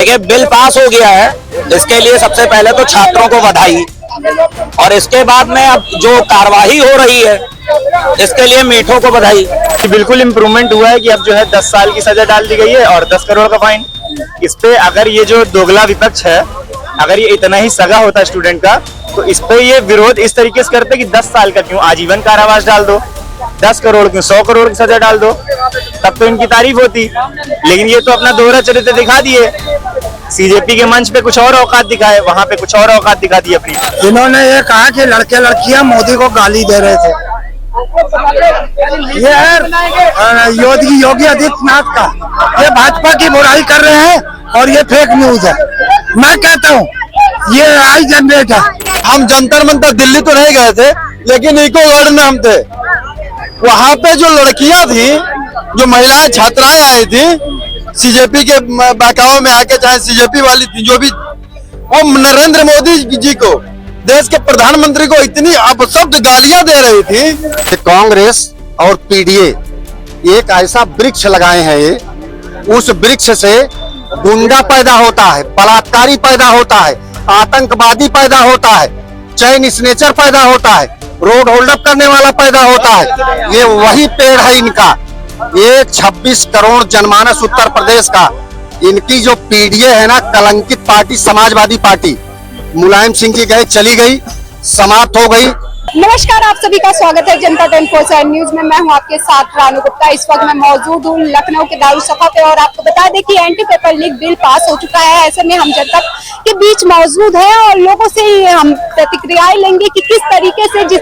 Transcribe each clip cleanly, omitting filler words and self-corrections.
देखिए bill pass हो गया है, इसके लिए सबसे पहले तो छात्रों को बधाई, और इसके बाद में अब जो कार्यवाही हो रही है इसके लिए मीठों को बधाई। बिल्कुल इम्प्रूवमेंट हुआ है कि अब जो है 10 साल की सजा डाल दी गई है और 10 करोड़ का फाइन। इस पे अगर ये जो दोगला विपक्ष है, अगर ये इतना ही सगा होता स्टूडेंट का, तो इस पे ये विरोध इस तरीके से करते कि 10 साल का क्यों, आजीवन कारावास डाल दो, 10 करोड़ क्यों 100 करोड़ की सजा डाल दो, तब तो इनकी तारीफ होती। लेकिन ये तो अपना दोहरा चरित्र दिखा दिए। सीजेपी के मंच पे कुछ और औकात दिखाए, वहां पे कुछ और औकात दिखा दी अपनी। इन्होंने ये कहा कि लड़के लड़कियां मोदी को गाली दे रहे थे। ये है योगी आदित्यनाथ का, ये भाजपा की बुराई कर रहे हैं और ये फेक न्यूज है। मैं कहता हूँ ये आई जनरेट है। हम जंतर मंतर दिल्ली तो नहीं गए थे, लेकिन इको गार्डन में हम थे। वहाँ पे जो लड़कियां थी, जो महिलाएं छात्राएं आई थी सीजेपी के बहकावे में आके, चाहे सीजेपी वाली थी जो भी, वो नरेंद्र मोदी जी को, देश के प्रधानमंत्री को इतनी अपशब्द गालियां दे रही थी। कांग्रेस और पीडीए एक ऐसा वृक्ष लगाए हैं, ये उस वृक्ष से गुंडा पैदा होता है, बलात्कारी पैदा होता है, आतंकवादी पैदा होता है, चैन स्नेचर पैदा होता है, रोड होल्ड अप करने वाला पैदा होता है। ये वही पेड़ है इनका। ये 26 करोड़ जनमानस उत्तर प्रदेश का, इनकी जो पीडीए है ना, कलंकित पार्टी समाजवादी पार्टी, मुलायम सिंह की गए चली गई, समाप्त हो गई। नमस्कार, आप सभी का स्वागत है जनता 24/7 न्यूज में। मैं हूं आपके साथ रानू गुप्ता। इस वक्त मैं मौजूद हूं लखनऊ के दारुसफा पे और आपको बता दें कि anti paper leak bill pass हो चुका है। ऐसे में हम जनता के बीच मौजूद हैं और लोगों से हम प्रतिक्रियाएं लेंगे कि किस तरीके से, जिस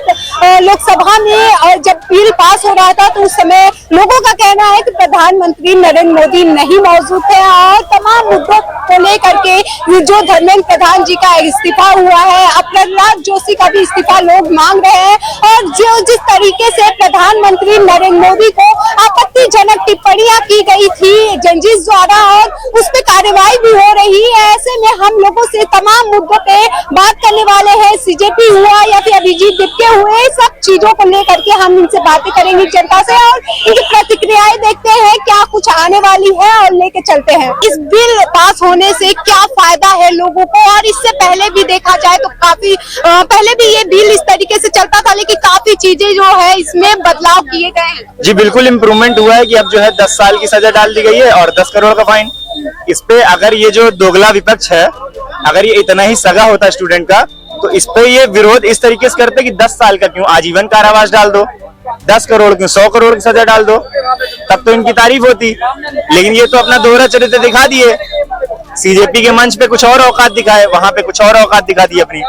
लोकसभा में जब बिल पास हो रहा था तो उस समय लोगों का कहना है कि प्रधानमंत्री नरेंद्र मोदी नहीं मौजूद थे और तमाम मुद्दों को लेकर के जो धर्मेंद्र प्रधान जी का इस्तीफा हुआ है, अब प्रहलाद जोशी का भी इस्तीफा लोग मांग रहे हैं। और जो जिस तरीके से प्रधानमंत्री नरेंद्र मोदी को आपत्तिजनक टिप्पणियां की गई थी जजिस द्वारा और उस पे कार्रवाई भी हो रही है, ऐसे में हम लोगों से तमाम मुद्दों पे बात करने वाले हैं। सीजेपी हुआ या फिर अभिजीत दिप्ते हुए, सब चीजों को लेकर के हम इनसे बातें करेंगे जनता से और इनकी प्रतिक्रियाएं देखते हैं क्या कुछ आने वाली है और लेके चलते हैं। इस बिल पास होने से क्या फायदा है लोगों को, और इससे पहले भी देखा जाए तो काफी पहले भी ये बिल इस तरीके से चलता था, लेकिन काफी चीजें जो है इसमें बदलाव किए गए हैं। जी बिल्कुल इम्प्रूवमेंट हुआ है कि अब जो है 10 साल की सजा डाल दी गई है और 10 करोड़ का फाइन। इस पे अगर ये जो दोगला विपक्ष है, अगर ये इतना ही सगा होता स्टूडेंट का, तो इस पे ये विरोध इस तरीके से करते कि 10 साल का क्यों, आजीवन कारावास डाल दो, 10 करोड़ क्यों 100 करोड़ की सजा डाल दो, तब तो इनकी तारीफ होती। लेकिन ये तो अपना दोहरा चरित्र दिखा दिए। सीजेपी के मंच पे कुछ और औकात दिखाए, वहां पे कुछ और औकात दिखा दी अपनी।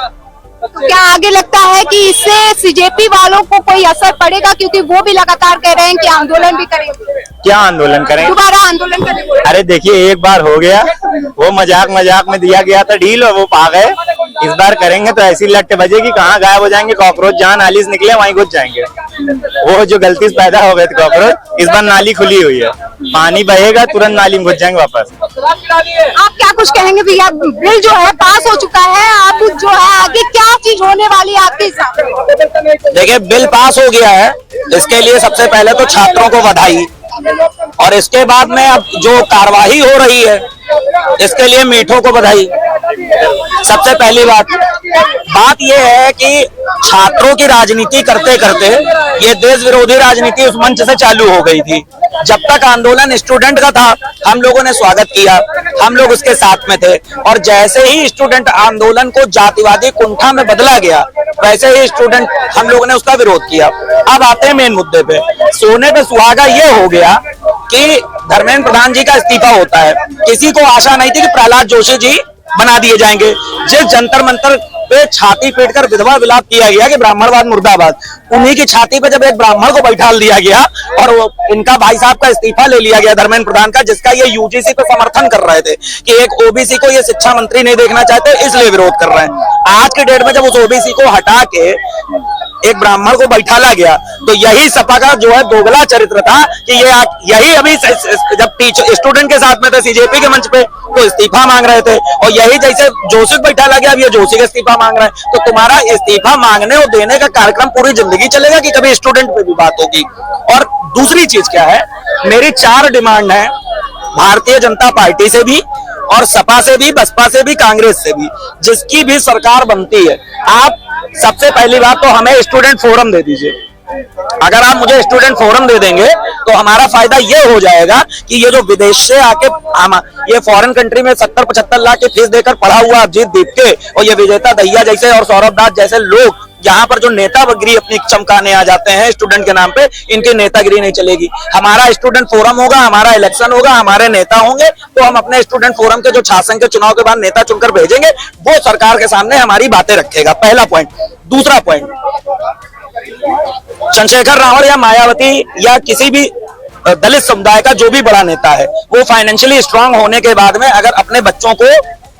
क्या आगे लगता है कि इससे सीजेपी वालों को कोई असर पड़ेगा, क्योंकि वो भी लगातार कह रहे हैं कि आंदोलन भी करेंगे? क्या आंदोलन करेंगे? दोबारा आंदोलन करेंगे? अरे देखिए, एक बार हो गया, वो मजाक में दिया गया था ढील और वो पा गए। इस बार करेंगे तो ऐसी लट बजेगी, कहाँ गायब हो जाएंगे कॉकरोच, जहाँ नाली से निकले वहीं घुस जाएंगे। वो जो गलती से पैदा हो गए थे कॉकरोच, इस बार नाली खुली हुई है, पानी बहेगा तुरंत नाली में घुस जाएंगे वापस। आप क्या कुछ कहेंगे भैया? बिल जो है पास हो चुका है, आप जो है आगे क्या चीज होने वाली है आपके हिसाब से? देखिए बिल पास हो गया है, इसके लिए सबसे पहले तो छात्रों को बधाई, और इसके बाद में अब जो कार्यवाही हो रही है इसके लिए मीठों को बधाई। सबसे पहली बात यह है कि छात्रों की राजनीति करते करते ये देश विरोधी राजनीति उस मंच से चालू हो गई थी। जब तक आंदोलन स्टूडेंट का था हम लोगों ने स्वागत किया, हम लोग उसके साथ में थे, और जैसे ही स्टूडेंट आंदोलन को जातिवादी कुंठा में बदला गया वैसे ही स्टूडेंट हम लोगों ने उसका विरोध किया। अब आते हैं मेन मुद्दे पे। सोने पे सुहागा ये हो गया कि धर्मेंद्र प्रधान जी का इस्तीफा होता है। किसी को आशा नहीं थी कि प्रहलाद जोशी जी बना दिए जाएंगे। जिस जंतर मंतर पे छाती पीटकर विधवा विलाप किया गया कि ब्राह्मणवाद मुर्दाबाद, उन्हीं की छाती पे जब एक ब्राह्मण को बैठा दिया गया और वो इनका भाई साहब का इस्तीफा ले लिया गया धर्मेंद्र प्रधान का, जिसका ये यूजीसी पे समर्थन कर रहे थे कि एक ओबीसी को ये शिक्षा मंत्री नहीं देखना चाहते, इसलिए विरोध कर रहे हैं। आज के डेट में जब उस ओबीसी को हटा के एक ब्राह्मण को बैठाला गया तो यही सपा का जो है दोगला चरित्र था कि ये यही अभी जब स्टूडेंट के साथ में थे सीजेपी के मंच पे तो इस्तीफा मांग रहे थे, और यही जैसे जोशी को बैठाला गया अब ये जोशी का इस्तीफा मांग रहे हैं। तो तुम्हारा इस्तीफा मांगने और देने का कार्यक्रम पूरी जिंदगी चलेगा कि कभी स्टूडेंट पे भी बात होगी? और दूसरी चीज क्या है, मेरी 4 डिमांड है भारतीय जनता पार्टी से भी और सपा से भी, बसपा से भी, कांग्रेस से भी, जिसकी भी सरकार बनती है, आप सबसे पहली बात तो हमें स्टूडेंट फोरम दे दीजिए। अगर आप मुझे स्टूडेंट फोरम दे देंगे तो हमारा फायदा ये हो जाएगा कि ये जो विदेश से आके ये फॉरेन कंट्री में 70-75 लाख की फीस देकर पढ़ा हुआ अभिजीत दीपके और ये विजेता दहिया जैसे और सौरभ दास जैसे लोग यहाँ पर जो नेतागिरी अपनी चमकाने आ जाते हैं स्टूडेंट के नाम पे, इनकी नेतागिरी नहीं चलेगी। हमारा स्टूडेंट फोरम होगा, हमारा इलेक्शन होगा, हमारे नेता होंगे, तो हम अपने स्टूडेंट फोरम के जो शासन के चुनाव के बाद नेता चुनकर भेजेंगे, वो सरकार के सामने हमारी बातें रखेगा। पहला पॉइंट। दूसरा पॉइंट, चंद्रशेखर रावल या मायावती या किसी भी दलित समुदाय का जो भी बड़ा नेता है, वो फाइनेंशियली स्ट्रांग होने के बाद में अगर अपने बच्चों को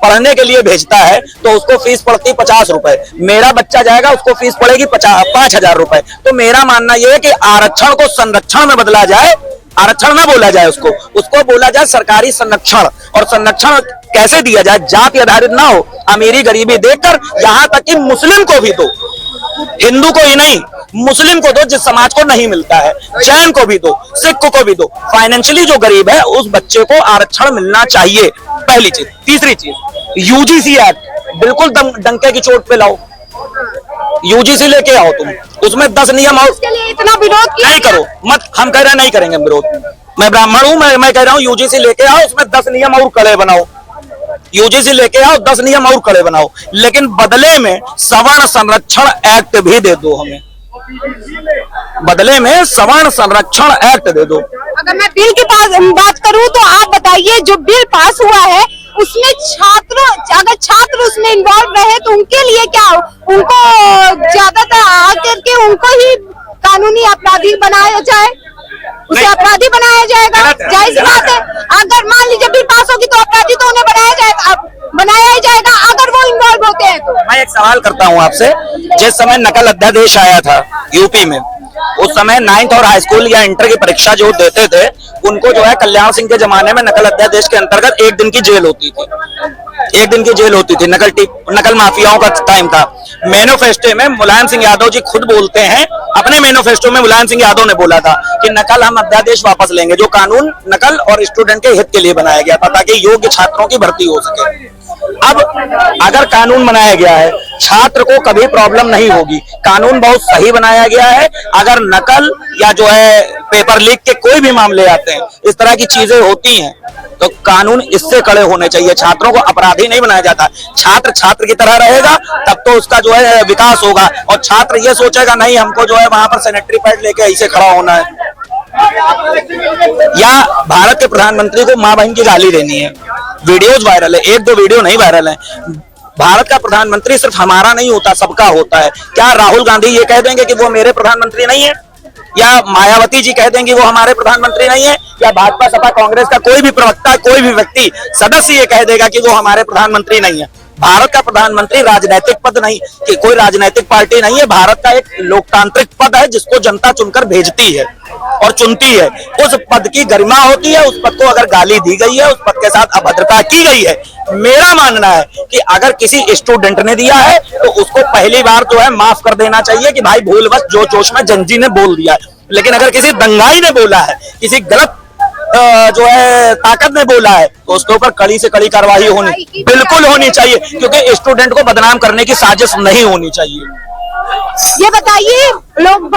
पढ़ने के लिए भेजता है तो उसको फीस पड़ती 50 रुपए। मेरा बच्चा जाएगा, उसको फीस पड़ेगी 5,000 रुपए। तो मेरा मानना यह है कि आरक्षण को संरक्षण में बदला जाए। आरक्षण ना बोला जाए उसको बोला जाए सरकारी संरक्षण। और संरक्षण कैसे दिया जाए? जाति आधारित ना हो, अमीरी गरीबी देखकर, यहां तक कि मुस्लिम को भी दो, हिंदू को ही नहीं, मुस्लिम को दो जिस समाज को नहीं मिलता है, जैन को भी दो, सिख को भी दो। फाइनेंशियली जो गरीब है उस बच्चे को आरक्षण मिलना चाहिए, पहली चीज। तीसरी चीज, यूजीसी एक्ट बिल्कुल डंके की चोट पे लाओ, यूजीसी लेके आओ तुम, उसमें 10 नियम और इसके लिए इतना विरोध नहीं करो मत। हम कह रहे हैं नहीं करेंगे विरोध, मैं ब्राह्मण हूं, मैं कह रहा हूं यूजीसी लेके आओ, उसमें 10 नियम और कड़े बनाओ। यूजीसी लेके आओ, 10 नियम और कड़े बनाओ, लेकिन बदले में सवर्ण संरक्षण एक्ट भी दे दो हमें। बदले में सवर्ण संरक्षण एक्ट दे दो। अगर मैं बिल की बात करूं तो आप बताइए, जो बिल पास हुआ है उसमें अगर छात्र उसमें इन्वॉल्व रहे तो उनके लिए क्या, उनको ज्यादातर आकर के उनको ही कानूनी अपराधी बनाया जाए, उसे अपराधी बनाया जाएगा। जाहिर सी बात है, अगर मान लीजिए बिल पास होगी तो अपराधी तो उन्हें बनाया ही जाएगा अगर वो इन्वॉल्व होते हैं तो। मैं एक सवाल करता हूं आपसे, जिस समय नकल अध्यादेश आया था यूपी में, उस समय 9th और हाई स्कूल या इंटर की परीक्षा जो देते थे उनको जो है कल्याण सिंह के जमाने में नकल अध्यादेश के अंतर्गत 1 दिन की जेल होती थी, 1 दिन की जेल होती थी। नकल माफियाओं का टाइम था। मैनिफेस्टो में मुलायम सिंह यादव जी खुद बोलते हैं, अपने मैनिफेस्टो में मुलायम सिंह यादव ने बोला था कि नकल हम अध्यादेश वापस लेंगे, जो कानून नकल और स्टूडेंट के हित के लिए बनाया गया था ताकि योग्य छात्रों की भर्ती हो सके। अब अगर कानून बनाया गया है, छात्र को कभी प्रॉब्लम नहीं होगी, कानून बहुत सही बनाया गया है। अगर नकल या जो है पेपर लीक के कोई भी मामले आते हैं, इस तरह की चीजें होती हैं, तो कानून इससे कड़े होने चाहिए। छात्रों को अपराधी नहीं बनाया जाता, छात्र छात्र की तरह रहेगा तब तो उसका जो है विकास होगा। और छात्र ये सोचेगा नहीं हमको जो है वहां पर सैनिटरी पैड लेके ऐसे खड़ा होना है, या भारत के प्रधानमंत्री को माँ बहन की गाली देनी है। वीडियोज वायरल है, 1-2 वीडियो नहीं वायरल है। भारत का प्रधानमंत्री सिर्फ हमारा नहीं होता, सबका होता है। क्या राहुल गांधी ये कह देंगे कि वो मेरे प्रधानमंत्री नहीं है? या मायावती जी कह देंगे वो हमारे प्रधानमंत्री नहीं है? या भाजपा सपा कांग्रेस का कोई भी प्रवक्ता, कोई भी व्यक्ति सदस्य ये कह देगा कि वो हमारे प्रधानमंत्री नहीं है? भारत का प्रधानमंत्री राजनीतिक पद नहीं, कि कोई राजनीतिक पार्टी नहीं है। भारत का एक लोकतांत्रिक पद है जिसको जनता चुनकर भेजती है और चुनती है। उस पद की गरिमा होती है। उस पद को अगर गाली दी गई है, उस पद के साथ अभद्रता की गई है, मेरा मानना है कि अगर किसी स्टूडेंट ने दिया है तो उसको पहली बार जो है माफ कर देना चाहिए कि भाई भूलवश जो जोश में जंजी ने बोल दिया है। लेकिन अगर किसी दंगाई ने बोला है, किसी गलत जो है ताकत ने बोला है, तो उसके ऊपर कड़ी से कड़ी कार्रवाई होनी बिल्कुल होनी चाहिए, क्योंकि स्टूडेंट को बदनाम करने की साजिश नहीं होनी चाहिए। ये बताइए, लोग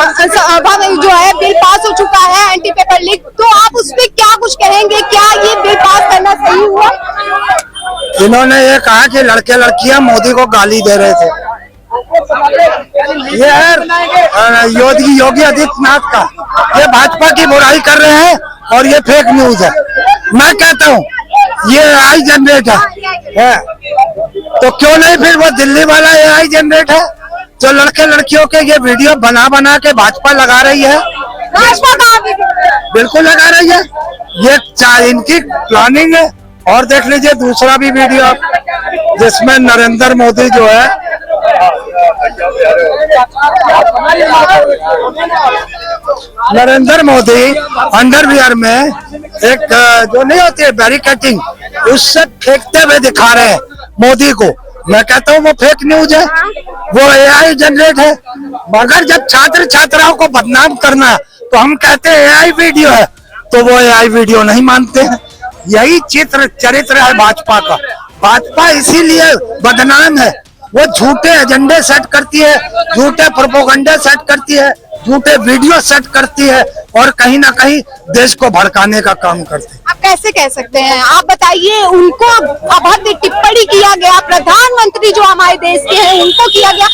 जो है बिल पास हो चुका है एंटी पेपर लीक, तो आप उस पर क्या कुछ कहेंगे? क्या ये बिल पास करना सही हुआ? इन्होंने ये कहा कि लड़के लड़कियां मोदी को गाली दे रहे थे। ये है योगी आदित्यनाथ का, ये भाजपा की बुराई कर रहे हैं और ये फेक न्यूज है। मैं कहता हूँ ये AI जनरेट है, तो क्यों नहीं फिर वो दिल्ली वाला AI जनरेट है जो लड़के लड़कियों के ये वीडियो बना बना के भाजपा लगा रही है। भाजपा बिल्कुल लगा रही है, ये इनकी प्लानिंग है। और देख लीजिए दूसरा भी वीडियो जिसमें नरेंद्र मोदी जो है अंडरवियर में एक जो नहीं होती है बैरिकेटिंग, उससे फेंकते हुए दिखा रहे हैं मोदी को। मैं कहता हूँ वो फेक न्यूज है, वो AI जनरेट है। मगर जब छात्र छात्राओं को बदनाम करना तो हम कहते हैं AI वीडियो है, तो वो AI वीडियो नहीं मानते हैं। यही चरित्र है भाजपा का। भाजपा इसीलिए बदनाम है, वो झूठे एजेंडे सेट करती है, झूठे प्रोपोगंडे सेट करती है, झूठे वीडियो सेट करती है और कहीं ना कहीं देश को भड़काने का काम करती है। आप कैसे कह सकते हैं? आप बताइए, उनको अभद्र टिप्पणी किया गया, प्रधानमंत्री जो हमारे देश के हैं उनको किया गया,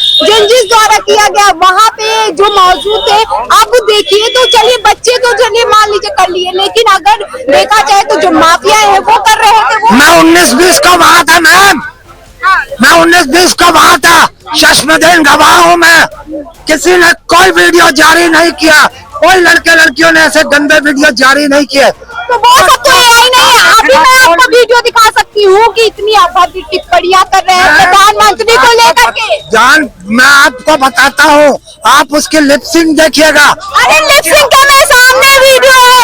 जिस द्वारा किया गया, वहाँ पे जो मौजूद थे। अब देखिए तो चलिए, बच्चे तो चलिए मान लीजिए कर लिए, लेकिन अगर देखा जाए तो जो माफिया है वो कर रहे थे। वो मैं 19-20 का वहां था मैम, मैं 19-20 का वहां था, चश्मदीद गवाह हूँ मैं। किसी ने कोई वीडियो जारी नहीं किया, कोई लड़के लड़कियों ने ऐसे गंदे वीडियो जारी नहीं किए। तो वो सब तो AI नहीं है। अभी मैं आपको वीडियो दिखा सकती हूँ कि इतनी अभद्र टिप्पणियां कर रहे हैं प्रधानमंत्री को लेकर के। जान, मैं आपको बताता हूँ, आप उसकी लिपसिंग देखिएगा। अरे लिपसिंग के मेरे सामने वीडियो है,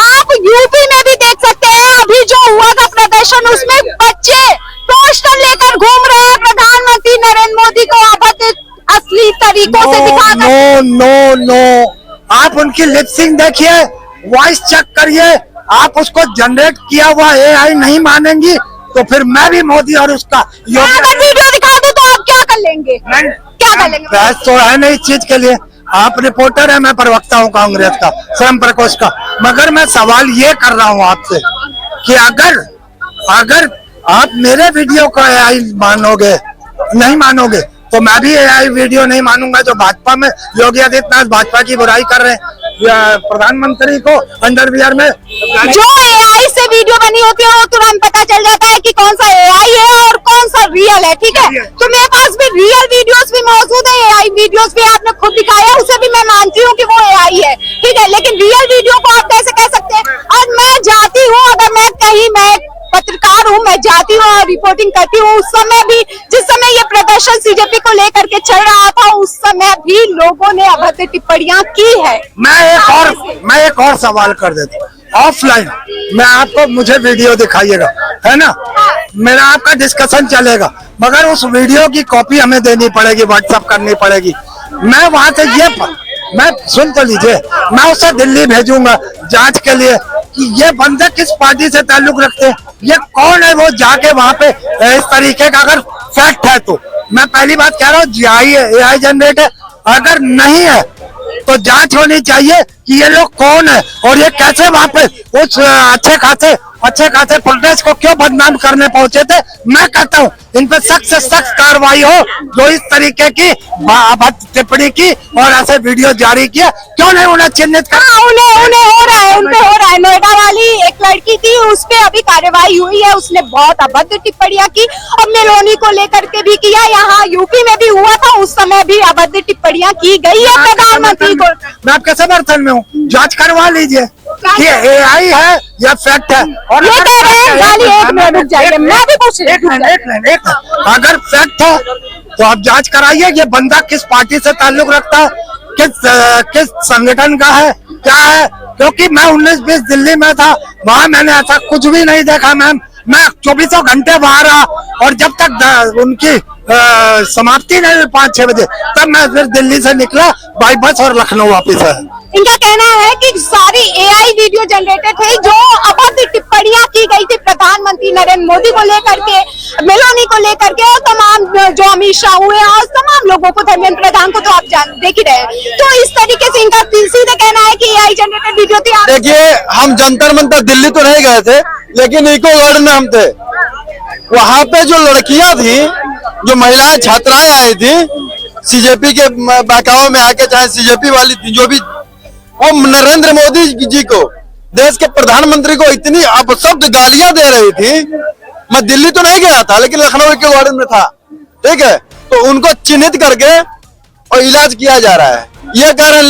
आप यूपी में भी देख सकते हैं। अभी जो हुआ था प्रदर्शन, उसमें बच्चे पोस्टर लेकर घूम रहे हैं प्रधानमंत्री नरेंद्र मोदी को अभद्र असली तरीकों से दिखाकर। नो नो नो, आप उनकी लिपसिंग देखिए, वॉइस चेक करिए। आप उसको जनरेट किया हुआ AI नहीं मानेंगी तो फिर मैं भी मोदी और उसका मैं अगर वीडियो दिखा दूं तो आप क्या कर लेंगे? क्या कर लेंगे? बहस तो है नहीं इस चीज के लिए। आप रिपोर्टर है, मैं प्रवक्ता हूँ कांग्रेस का, स्वयं प्रकोष्ठ का। मगर मैं सवाल ये कर रहा हूँ आपसे कि अगर आप मेरे वीडियो को AI मानोगे, नहीं मानोगे, तो मैं भी AI वीडियो नहीं मानूंगा जो भाजपा में योगी आदित्यनाथ भाजपा की बुराई कर रहे हैं, या प्रधानमंत्री को अंडरवियर में। जो AI से वीडियो बनी होती है वो तुरंत पता चल जाता है कि कौन सा AI है और कौन सा रियल है, ठीक है? तो मेरे पास भी रियल वीडियोस भी मौजूद है, AI वीडियोस भी आपने खुद दिखाया, उसे भी मैं मानती हूँ कि वो AI है, ठीक है? लेकिन रियल वीडियो को आप कैसे कह सकते हैं? और मैं जाती हूँ, अगर मैं कहीं, मैं पत्रकार हूँ, मैं जाती हूँ और रिपोर्टिंग करती हूँ, उस समय भी, जिस समय ये प्रदर्शन CJP को लेकर के चल रहा था, उस समय भी लोगों ने अभद्र टिप्पणियां की है। मैं एक और सवाल कर देता हूँ ऑफलाइन। मैं आपको, मुझे वीडियो दिखाइएगा, है ना? मेरा आपका डिस्कशन चलेगा, मगर उस वीडियो की कॉपी हमें देनी पड़ेगी, व्हाट्सएप करनी पड़ेगी। मैं वहां से मैं सुन तो लीजिए, मैं उसे दिल्ली भेजूंगा जांच के लिए कि ये बंदे किस पार्टी से ताल्लुक रखते हैं, ये कौन है। वो जाके वहां पे इस तरीके का अगर फैक्ट है तो मैं पहली बात कह रहा हूँ, AI जनरेट है। अगर नहीं है तो जांच होनी चाहिए कि ये लोग कौन है और ये कैसे वहां पे उस अच्छे खासे प्रोटेस्ट को क्यों बदनाम करने पहुंचे थे। मैं कहता हूँ इन पे सख्त से सख्त कार्रवाई हो, जो इस तरीके की टिप्पणी की और ऐसे वीडियो जारी किया, क्यों नहीं उन्हें चिन्हित कर। उन्हें हो रहा है, उनपे हो रहा है। नोएडा वाली एक लड़की थी, उस पे अभी कार्रवाई हुई है, उसने बहुत अभद्र टिप्पणियां की और मेलोनी को लेकर के भी किया। यहाँ यूपी में भी हुआ था, उस समय भी अभद्र टिप्पणियां की गई है प्रधानमंत्री को। मैं आपके समर्थन में हूँ, जांच करवा लीजिए कि AI है या फैक्ट है। और ये कह रहे हैं, गाली एक मिनट रुक जाइए, मैं भी पूछ रही हूं। अगर फैक्ट है तो आप जांच कराइए, ये बंदा किस पार्टी से ताल्लुक रखता है, किस संगठन का है, क्या है। क्योंकि मैं 19-20 दिल्ली में था, वहां मैंने ऐसा कुछ भी नहीं देखा मैम। मैं 24 घंटे वहां रहा और जब तक उनकी समाप्ति नहीं हुई 5-6 बजे, तब मैं फिर दिल्ली से निकला बाई बस और लखनऊ वापस आया। इनका कहना है कि सारी AI वीडियो जनरेटेड थे, जो अभद्र टिप्पणियां की गई थी प्रधानमंत्री नरेंद्र मोदी को लेकर के, मेलोनी को लेकर के और तमाम जो अमित शाह हुए हैं और तमाम लोगों को, धर्मेंद्र प्रधान को तो आप देख ही रहे हैं। तो इस तरीके से इनका सीधे कहना है कि AI जनरेटेड वीडियो थी। देखिए, हम जंतर मंतर दिल्ली तो नहीं गए थे, लेकिन इको गार्डन में हम थे। वहां पे जो लड़कियां थी, जो महिलाएं छात्राएं आई थी CJP के बहकावे में आके, चाहे CJP वाली थी जो भी, वो नरेंद्र मोदी जी को, देश के प्रधानमंत्री को इतनी अपशब्द गालियां दे रही थी। मैं दिल्ली तो नहीं गया था, लेकिन लखनऊ के गार्डन में था, ठीक है? तो उनको चिन्हित करके और इलाज किया जा रहा है। ये कह रहे हैं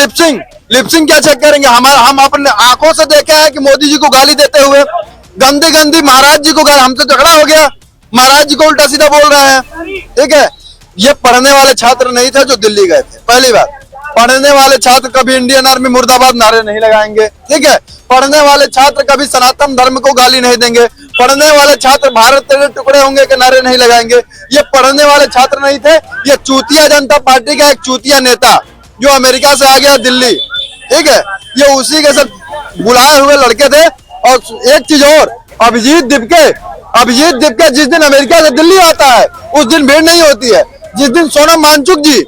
लिपसिंग क्या चेक करेंगे? हम अपने आंखों से देखा है कि मोदी जी को गाली देते हुए, गंदी महाराज जी को, हमसे झगड़ा हो गया, महाराज जी को उल्टा सीधा बोल रहे हैं, ठीक है? ये पढ़ने वाले छात्र नहीं थे जो दिल्ली गए थे। पहली बात, पढ़ने वाले छात्र कभी इंडियन आर्मी मुर्दाबाद नारे नहीं लगाएंगे, ठीक है? पढ़ने वाले छात्र कभी सनातन धर्म को गाली नहीं देंगे। पढ़ने वाले छात्र भारत तेरे टुकड़े होंगे के नारे नहीं लगाएंगे। ये पढ़ने वाले छात्र नहीं थे, ये चूतिया जनता पार्टी का एक चूतिया नेता जो अमेरिका से आ गया दिल्ली, ठीक है? ये उसी के सब बुलाए हुए लड़के थे। और एक चीज और, अभिजीत दिपके जिस दिन अमेरिका से दिल्ली आता है उस दिन भीड़ नहीं होती है। जिस दिन सोनम वांगचुक जी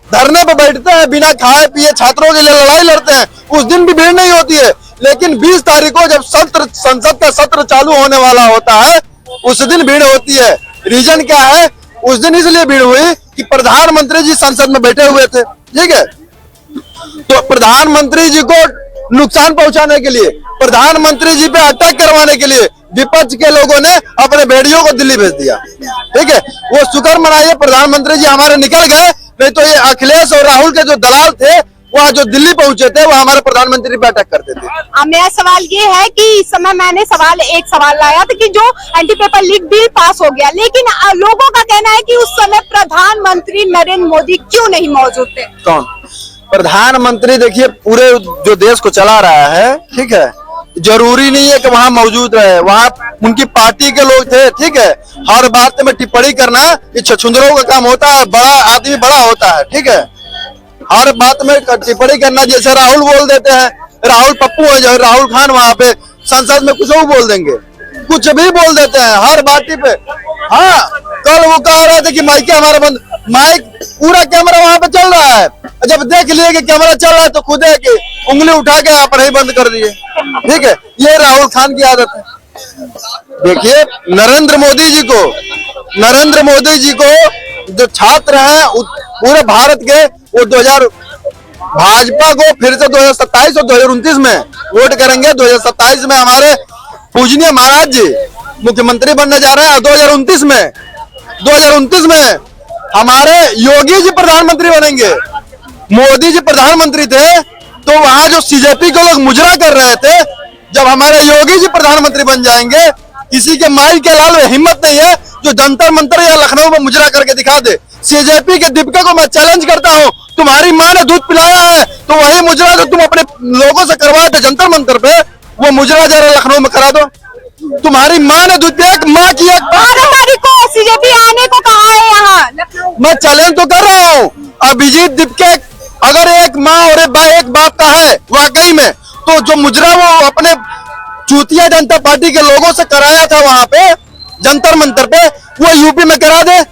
धरने पर बैठते हैं, बिना खाए पिए छात्रों के लिए लड़ाई लड़ते हैं, उस दिन भी भीड़ नहीं होती है। लेकिन 20 तारीख को जब संसद का सत्र चालू होने वाला होता है उस दिन भीड़ होती है। रीजन क्या है? उस दिन इसलिए भीड़ हुई कि प्रधानमंत्री जी संसद में बैठे हुए थे, ठीक है। तो प्रधानमंत्री जी को नुकसान पहुंचाने के लिए, प्रधानमंत्री जी पे अटैक करवाने के लिए विपक्ष के लोगों ने अपने भेड़ियों को दिल्ली भेज दिया, ठीक है। वो शुक्र मनाइए प्रधानमंत्री जी हमारे निकल गए, नहीं तो ये अखिलेश और राहुल के जो दलाल थे वहाँ जो दिल्ली पहुंचे थे वो हमारे प्रधानमंत्री पे अटैक करते थे। मेरा सवाल ये है कि इस समय मैंने एक सवाल लाया था कि जो anti paper leak bill pass हो गया, लेकिन लोगों का कहना है कि उस समय प्रधानमंत्री नरेंद्र मोदी क्यों नहीं मौजूद थे? कौन प्रधानमंत्री? देखिए पूरे जो देश को चला रहा है, ठीक है, जरूरी नहीं है कि वहाँ मौजूद रहे, वहाँ उनकी पार्टी के लोग थे, ठीक है। हर बात में टिप्पणी करना ये छछुंदरों का काम होता है, बड़ा आदमी बड़ा होता है, ठीक है। हर बात में टिप्पणी करना, जैसे राहुल बोल देते हैं, राहुल पप्पू है जो राहुल खान वहाँ पे संसद में कुछ बोल देंगे, कुछ भी बोल देते हैं हर बात पे। हाँ, कल वो कह रहे थे कि माइक हमारा बंद, माइक पूरा कैमरा वहाँ पे चल रहा है, जब देख लिए कि कैमरा चल रहा है तो खुद है कि उंगली उठा के आप नहीं बंद कर दिए, ठीक है। ये राहुल खान की आदत है। देखिए नरेंद्र मोदी जी को जो छात्र हैं पूरे भारत के, वो भाजपा को फिर से 2027 और 2029 में वोट करेंगे। 2027 में हमारे पूजनीय महाराज जी मुख्यमंत्री बनने जा रहे हैं, 2029 में हमारे योगी जी प्रधानमंत्री बनेंगे। मोदी जी प्रधानमंत्री थे तो वहां जो सीजेपी को लोग मुजरा कर रहे थे, जब हमारे योगी जी प्रधानमंत्री बन जाएंगे, किसी के माई के लाल में हिम्मत नहीं है जो जंतर मंतर या लखनऊ में मुजरा करके दिखा दे। सीजेपी के दीपिका को मैं चैलेंज करता हूं, तुम्हारी माँ ने दूध पिलाया है तो वही मुजरा जो तुम अपने लोगों से करवाए थे जंतर मंतर पे, वो मुजरा जरा लखनऊ में करा दो। तुम्हारी माँ ने दूध पिया, माँ की 12 तारीख को सीजेपी आने को कहा है यहाँ। मैं चैलेंज तो कर रहा हूँ। अभिजीत दीपके अगर एक माँ और एक बाप का है वाकई में, तो जो मुजरा वो अपने चूतिया जनता पार्टी के लोगों से कराया था वहां पे जंतर मंतर पे, वो यूपी में करा दे।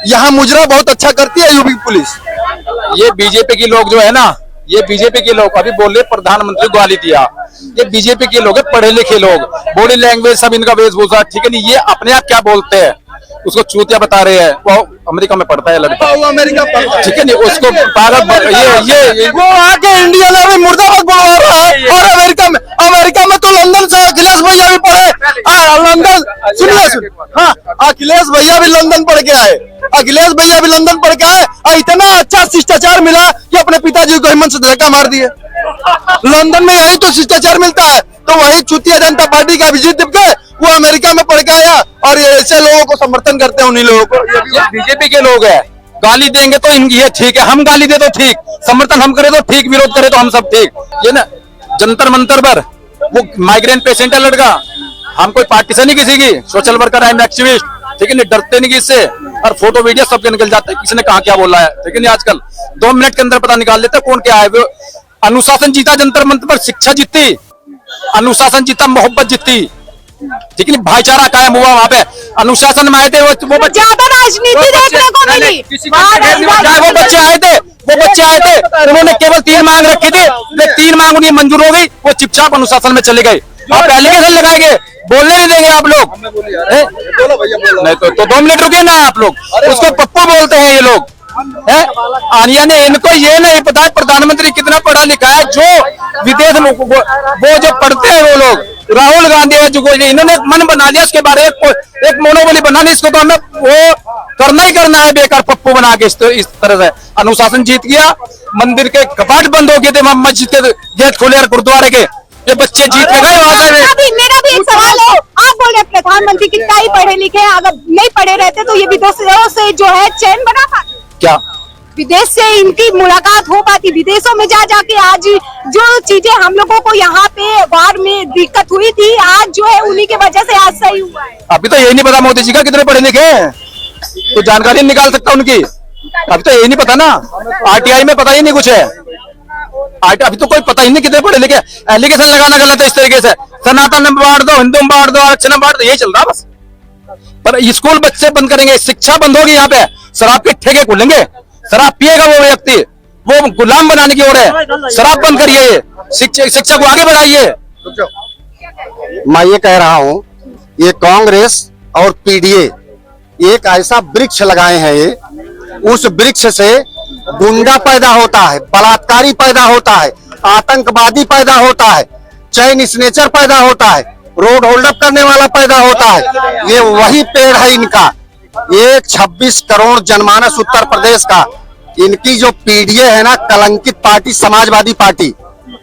यहाँ मुजरा बहुत अच्छा करती है यूपी पुलिस। ये बीजेपी के लोग जो है ना, ये बीजेपी के लोग अभी बोल रहे प्रधानमंत्री को गाली दिया, ये बीजेपी के लोग है, पढ़े लिखे लोग, बॉडी लैंग्वेज सब इनका वेशभूषा ठीक है नहीं, ये अपने आप क्या बोलते हैं उसको चूतिया बता रहे हैं। वो अमेरिका में पढ़ता है लड़का, वो अमेरिका पढ़ता है, ठीक है नहीं, उसको पागल ये वो आके इंडिया में भी मुर्दाबाद बोल रहा है। और अमेरिका में तो लंदन से अखिलेश भैया भी पढ़े, लंदन सुनिए, हाँ अखिलेश भैया भी लंदन पढ़ के आए, और इतना अच्छा शिष्टाचार मिला कि अपने पिताजी को हिम्मत से धक्का मार दिए। लंदन में यही तो शिष्टाचार मिलता है। तो वही चुतिया जनता पार्टी का अभिजीत दीपके वो अमेरिका में पढ़ के आया और ये ऐसे लोगों को समर्थन करते हैं, उन्हीं लोगों को। ये बीजेपी के लोग हैं, गाली देंगे तो ये ठीक है, हम गाली दे तो ठीक, समर्थन हम करें तो ठीक, विरोध करें तो हम सब ठीक। ये ना जंतर मंतर पर वो माइग्रेन पेशेंट है लड़का, हम कोई पार्टी से नहीं किसी की, सोशल वर्कर है, एक्टिविस्ट, ठीक है नहीं, डरते नहीं किससे, और फोटो वीडियो सबके निकल जाते हैं, किसी ने कहा क्या बोला है, ठीक है नहीं। आजकल 2 मिनट के अंदर पता निकाल लेते कौन क्या है। अनुशासन जीता जंतर मंतर पर, शिक्षा जीती, अनुशासन जीता, मोहब्बत जीती, ठीक है, भाईचारा कायम हुआ वहां पे। अनुशासन में आए थे वो बच्चे, ज्यादा राजनीति देखने को मिली। वो बच्चे आए थे, उन्होंने केवल 3 मांग रखी थी, 3 मांग उन्हें मंजूर हो गई, वो चुपचाप अनुशासन में चले गए। आप एलिगेशन लगाएंगे, बोलने नहीं देंगे आप लोग, नहीं तो 2 मिनट रुके ना आप लोग, उसको पप्पू बोलते हैं ये लोग है। यानी इनको ये नहीं पता है प्रधानमंत्री कितना पढ़ा लिखा है, जो विदेश में वो जो पढ़ते हैं वो लोग, राहुल गांधी है जो इन्होंने मन बना लिया, उसके बारे में एक मोनोपोली बना ली, इसको तो हमें वो करना ही करना है बेकार पप्पू बना के। इस तरह से अनुशासन जीत गया, मंदिर के कपाट बंद हो गए थे, मस्जिद के गेट खोले और गुरुद्वारे के, ये बच्चे जीत के गए वहां से। मेरा भी एक सवाल है, आप बोल रहे प्रधानमंत्री कितना ही पढ़े लिखे हैं, अगर नहीं पढ़े रहते तो ये विदेशों से जो है चैन बना पाते क्या, विदेश से इनकी मुलाकात हो पाती, विदेशों में जा जाके आज जो चीजें हम लोगों को यहाँ पे बाहर में दिक्कत हुई थी, आज जो है उन्हीं की वजह से आज सही हुआ है। अभी तो यही नहीं पता मोदी जी का कितने पढ़े लिखे हैं, तो जानकारी निकाल सकता उनकी, अभी तो यही नहीं पता ना, आरटीआई में पता ही नहीं कुछ है, अभी तो कोई पता ही नहीं कितने पढ़े लिखे। एलिगेशन लगाना गलत है इस तरीके से, सनातन में बांट दो, हिंदू में बांट दो, आरक्षण में बांट दो, यही चल रहा बस। पर स्कूल बच्चे बंद करेंगे, शिक्षा बंद होगी, यहाँ पे शराब के ठेके खुलेंगे, शराब पिएगा वो व्यक्ति, वो गुलाम बनाने की ओर है। शराब बंद करिए, शिक्षा को आगे बढ़ाइए। मैं ये कह रहा हूँ, ये कांग्रेस और पीडीए एक ऐसा वृक्ष लगाए हैं, ये उस वृक्ष से गुंडा पैदा होता है, बलात्कारी पैदा होता है, आतंकवादी पैदा होता है, चैन स्नेचर पैदा होता है, रोड होल्ड अप करने वाला पैदा होता है। ये वही पेड़ है इनका। ये 26 करोड़ जनमानस उत्तर प्रदेश का, इनकी जो पीडीए है ना, कलंकित पार्टी, समाजवादी पार्टी,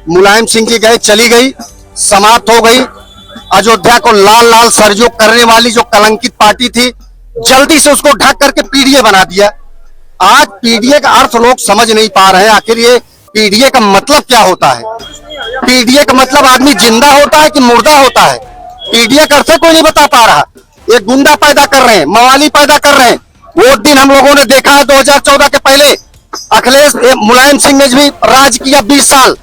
मुलायम सिंह की गए चली गई, समाप्त हो गई। अयोध्या को लाल लाल सरजो करने वाली जो कलंकित पार्टी थी, जल्दी से उसको ढक करके पीडीए बना दिया। आज पीडीए का अर्थ लोग समझ नहीं पा रहे हैं, आखिर ये पीडीए का मतलब क्या होता है। पीडीए का मतलब आदमी जिंदा होता है कि मुर्दा होता है, पीडीए का अर्थ कोई नहीं बता पा रहा। ये गुंडा पैदा कर रहे हैं, मवाली पैदा कर रहे हैं। वो दिन हम लोगों ने देखा है 2014 के पहले अखिलेश मुलायम सिंह ने भी राज किया 20 साल,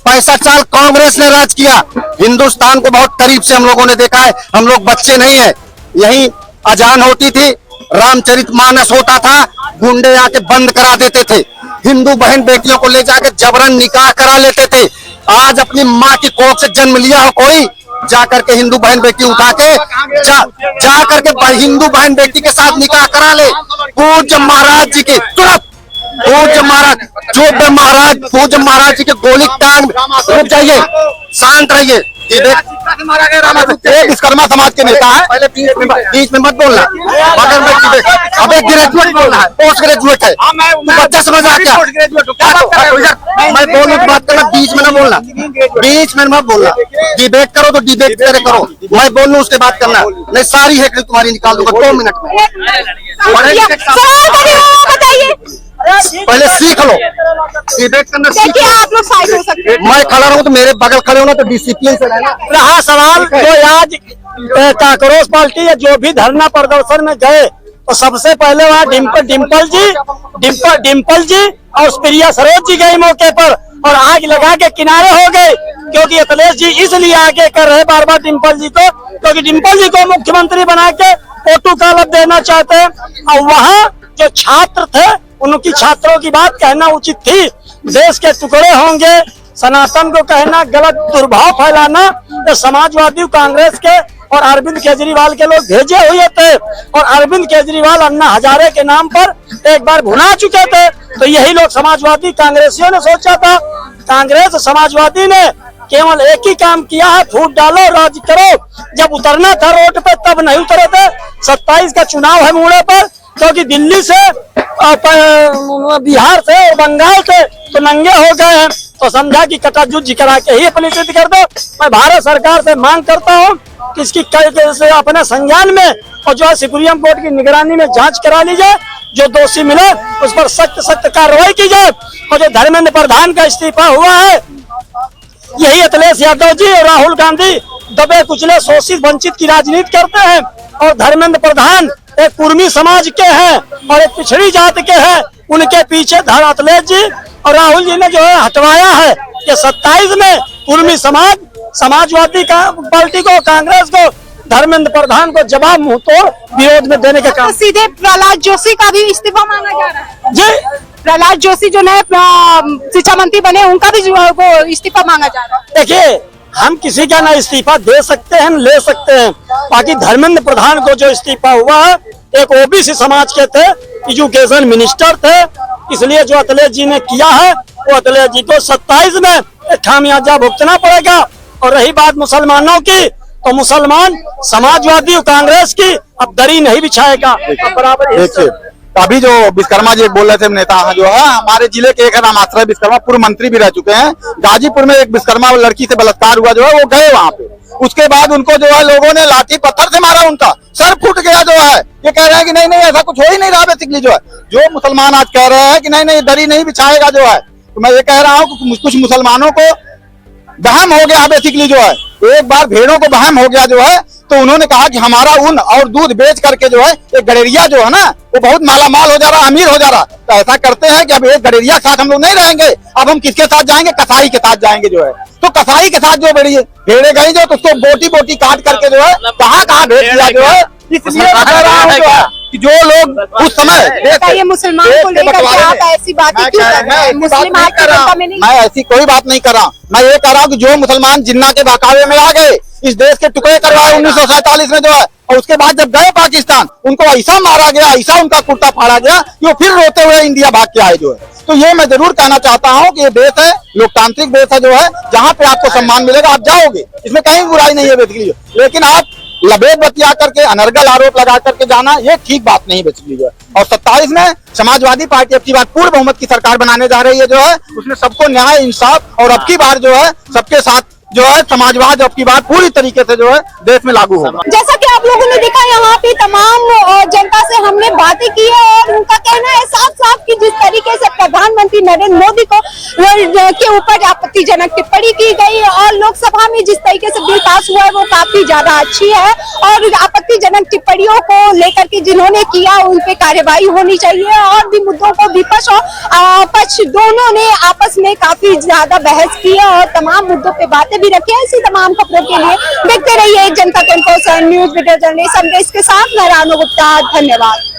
65 साल कांग्रेस ने राज किया। हिंदुस्तान को बहुत करीब से हम लोगों ने देखा है, हम लोग बच्चे नहीं है। यही अजान होती थी, रामचरितमानस होता था, गुंडे आके बंद करा देते थे, हिंदू बहन बेटियों को ले जाके जबरन निकाह करा लेते थे। आज अपनी माँ की कोख से जन्म लिया हो कोई, जा करके हिंदू बहन बेटी उठा के जा करके हिंदू बहन बेटी के साथ निकाह करा ले। पूज्य महाराज जी के तुरंत, पूज्य महाराज पूज्य महाराज जी के गोली टांग, रुक जाइए, शांत रहिए। विश्वकर्मा समाज के नेता है, पहले बीच में मत बोलना, बगल में अबे ग्रेजुएट बोलना है, पोस्ट ग्रेजुएट है, बच्चा समझ आ क्या? मैं बोलूं तो बात करना, बीच में ना बोलना, बीच में मत बोलना। डिबेट करो तो डिबेट करे करो, मैं बोलूं उसके बात करना, नहीं सारी हेकड़ी तुम्हारी निकाल दूंगा 2 मिनट में। पहले सीख लो डिबेट करना, सीख लो। आप लोग साइड हो सकते हैं। मैं खड़ा रहूं तो मेरे बगल खड़े होना, तो डिसिप्लिन से रहना। रहा सवाल जो आज कांग्रेस पार्टी या जो भी धरना प्रदर्शन में गए, तो सबसे पहले वहाँ डिम्पल जी और प्रिया सरोज जी गए मौके पर और आग लगा के किनारे हो गए, क्योंकि अखिलेश जी इसलिए आगे कर रहे बार बार डिम्पल जी को, क्योंकि डिम्पल जी को मुख्यमंत्री बना के फोटो कालब देना चाहते हैं। और वहाँ जो छात्र थे, उनकी छात्रों की बात कहना उचित थी। देश के टुकड़े होंगे, सनातन को कहना गलत, दुर्भाव फैलाना, तो समाजवादी कांग्रेस के और अरविंद केजरीवाल के लोग भेजे हुए थे, और अरविंद केजरीवाल अन्ना हजारे के नाम पर एक बार भुना चुके थे। तो यही लोग समाजवादी कांग्रेसियों ने सोचा था। कांग्रेस समाजवादी ने केवल एक ही काम किया है, फूट डालो, राज करो। जब उतरना था रोड पे तब नहीं उतरे थे। 27 का चुनाव है मुड़े पर, क्योंकि दिल्ली से, बिहार से और बंगाल से तो नंगे हो गए हैं, तो समझा कि कटाजुज्जी करा के ही अपनी सिद्ध कर दो। मैं भारत सरकार से मांग करता हूं कि इसकी अपने संज्ञान में और जो है सुप्रीम कोर्ट की निगरानी में जांच करा ली जाए, जो दोषी मिले उस पर सख्त कार्रवाई की जाए। और जो धर्मेंद्र प्रधान का इस्तीफा हुआ है, यही अखिलेश यादव जी और राहुल गांधी दबे कुचले शोषित वंचित की राजनीति करते हैं, और धर्मेंद्र प्रधान एक कुर्मी समाज के हैं और एक पिछड़ी जाति के हैं। उनके पीछे अखिलेश जी और राहुल जी ने जो है हटवाया है कि 27 में कुर्मी समाजवादी पार्टी को, कांग्रेस को, धर्मेंद्र प्रधान को जवाब मुंह तोड़ विरोध में देने का काम। सीधे प्रहलाद जोशी का भी इस्तीफा मांगा जा रहा है जी। प्रहलाद जोशी जो नए शिक्षा मंत्री बने, उनका भी वो इस्तीफा मांगा जा रहा है। देखिए, हम किसी का ना इस्तीफा दे सकते हैं, ले सकते हैं। बाकी धर्मेंद्र प्रधान को जो इस्तीफा हुआ है, एक ओबीसी समाज के थे, एजुकेशन मिनिस्टर थे, इसलिए जो अखिलेश जी ने किया है, वो अखिलेश जी को 27 में खामियाजा भुगतना पड़ेगा। और रही बात मुसलमानों की, तो मुसलमान समाजवादी और कांग्रेस की अब दरी नहीं बिछाएगा। देखिए, अभी जो विश्वकर्मा जी बोल रहे थे नेता जो है, हमारे जिले के एक नाम आश्रय विश्वकर्मा पूर्व मंत्री भी रह चुके हैं। गाजीपुर में एक विश्वकर्मा लड़की से बलात्कार हुआ जो है, वो गए वहाँ पे। उसके बाद उनको जो है लोगों ने लाठी पत्थर से मारा, उनका सर फूट गया जो है। ये कह रहे हैं कि नहीं ऐसा कुछ हो ही नहीं रहा। बेसिकली जो है, जो मुसलमान आज कह रहे हैं कि नहीं दरी नहीं बिछाएगा जो है, तो मैं ये कह रहा हूँ कि कुछ मुसलमानों को वहम हो गया बेसिकली जो है। एक बार भेड़ों को वहम हो गया जो है, तो उन्होंने कहा कि हमारा ऊन और दूध बेच करके जो है एक गडेरिया जो है ना, वो बहुत मालामाल हो जा रहा, अमीर हो जा रहा। तो ऐसा करते हैं कि अब एक गडेरिया के साथ हम लोग नहीं रहेंगे, अब हम किसके साथ जाएंगे? कसाई के साथ जाएंगे जो है। तो कसाई के साथ जो बड़ी भेड़े गई जो तो उसको बोटी बोटी काट करके जो है कहाँ भेज दिया जो है। इसलिए मैं कह रहा हूं जो है कि जो लोग उस समय ये मुसलमान को लेकर के आप ऐसी बातें क्यों कर रहे हैं? मुस्लिम आपकी जनता में नहीं। मैं ऐसी कोई बात नहीं कर रहा, मैं ये कह रहा हूँ कि जो मुसलमान जिन्ना के बहकावे में आ गए, इस देश के टुकड़े करवाए 1947 में जो है, और उसके बाद जब गए पाकिस्तान उनको ऐसा मारा गया, ऐसा उनका कुर्ता फाड़ा गया कि वो फिर रोते हुए इंडिया भाग के आए जो है। तो ये मैं जरूर कहना चाहता हूँ कि ये देश है, लोकतांत्रिक देश है जो है, जहाँ पे आपको सम्मान मिलेगा आप जाओगे, इसमें कहीं बुराई नहीं है बेसिकली। लेकिन आप लबेद बतिया करके अनर्गल आरोप लगा करके जाना ये ठीक बात नहीं बेसिकली जो है। और 27 में समाजवादी पार्टी अब की बार पूर्ण बहुमत की सरकार बनाने जा रही है जो है, उसमें सबको न्याय इंसाफ और अब की बार जो है सबके साथ जो है समाजवाद अब की बात पूरी तरीके से जो है देश में लागू होगा। जैसा कि आप लोगों ने देखा यहाँ पे तमाम जनता से हमने बातें की है और उनका कहना है साफ साफ कि जिस तरीके से प्रधानमंत्री नरेंद्र मोदी को के ऊपर आपत्तिजनक टिप्पणी की गई और लोकसभा में जिस तरीके से बिल पास हुआ है वो काफी ज्यादा अच्छी है और आपत्तिजनक टिप्पणियों को लेकर के जिन्होंने किया उन पे कार्यवाही होनी चाहिए और भी मुद्दों को विपक्ष और पक्ष दोनों ने आपस में काफी ज्यादा बहस की है और तमाम मुद्दों पे बातें भी रखी है। इसी तमाम खबरों के लिए देखते रहिए जनता 24/7 न्यूज वीडियो जर्नलिस्ट संदेश के साथ मैं रानू गुप्ता। धन्यवाद।